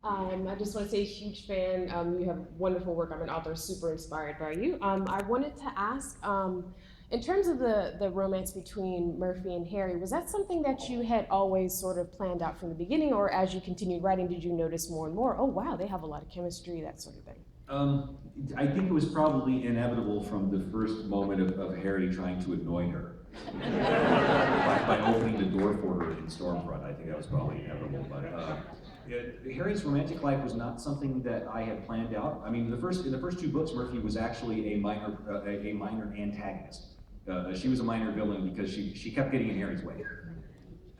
I just want to say, huge fan. You have wonderful work. I'm an author, super inspired by you. I wanted to ask, in terms of the romance between Murphy and Harry, was that something that you had always sort of planned out from the beginning, or as you continued writing, did you notice more and more, oh wow, they have a lot of chemistry, that sort of thing? I think it was probably inevitable from the first moment of Harry trying to annoy her. by opening the door for her in Stormfront. I think that was probably inevitable. But Harry's romantic life was not something that I had planned out. I mean, in the first two books, Murphy was actually a minor antagonist. She was a minor villain because she kept getting in Harry's way.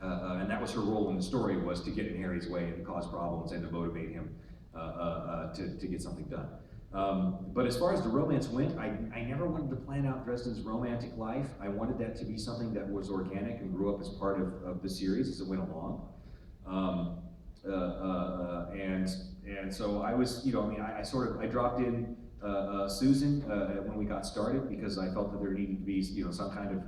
And that was her role in the story, was to get in Harry's way and to cause problems and to motivate him to get something done. But as far as the romance went, I never wanted to plan out Dresden's romantic life. I wanted that to be something that was organic and grew up as part of the series as it went along. And so I was, I dropped in Susan when we got started because I felt that there needed to be, some kind of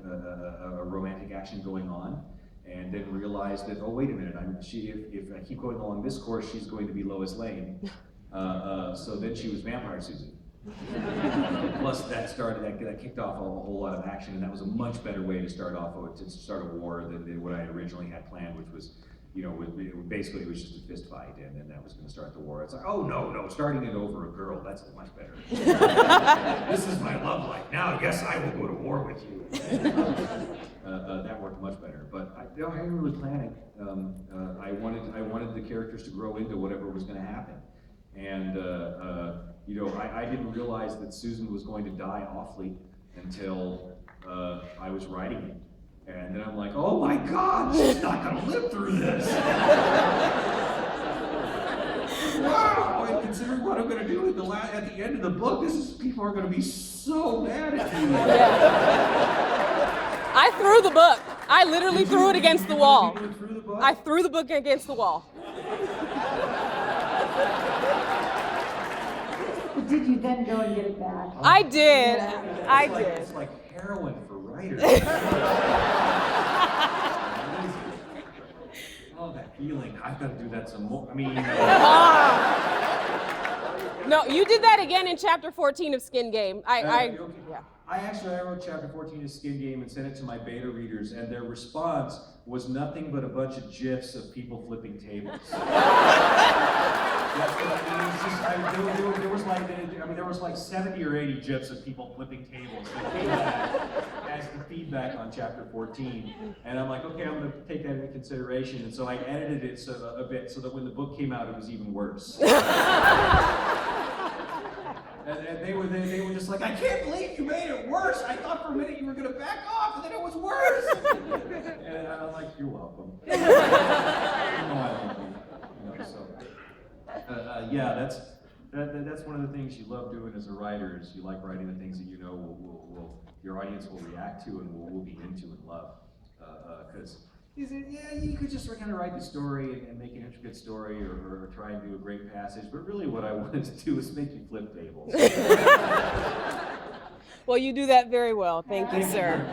a romantic action going on. And then realized that, oh, wait a minute, if I keep going along this course, she's going to be Lois Lane. So then she was Vampire Susan. Plus that kicked off a whole lot of action, and that was a much better way to start a war than what I originally had planned, which was, basically it was just a fist fight, and then that was going to start the war. It's like, oh no, starting it over a girl, that's much better. This is my love life. Now, yes, I will go to war with you. That worked much better, but I didn't really plan it. I wanted the characters to grow into whatever was going to happen. And, I didn't realize that Susan was going to die awfully until I was writing it. And then I'm like, oh my God, she's not going to live through this. Wow, and considering what I'm going to do at the end of the book, people are going to be so mad at me. Yeah. I threw the book. I literally threw it against the wall. You threw the book? I threw the book against the wall. But did you then go and get it back? I did. I did. It's like heroin for writers. Oh, that feeling. I've got to do that some more. I mean... No, you did that again in chapter 14 of Skin Game. Okay. Yeah. I wrote chapter 14 of Skin Game and sent it to my beta readers, and their response was nothing but a bunch of GIFs of people flipping tables. That's what I mean. It's just, there was like 70 or 80 GIFs of people flipping tables that came back as the feedback on chapter 14. And I'm like, okay, I'm going to take that into consideration. And so I edited it a bit so that when the book came out, it was even worse. And they were just like, I can't believe you made it worse. I thought for a minute you were going to back off, and then it was worse. And I'm like, you're welcome. I love you. Yeah, that's one of the things you love doing as a writer, is you like writing the things that you know your audience will react to and will be into and love. Because you could just kind of write the story and make an intricate story or try and do a great passage, but really what I wanted to do was make you flip tables. Well, you do that very well. Thank you, sir.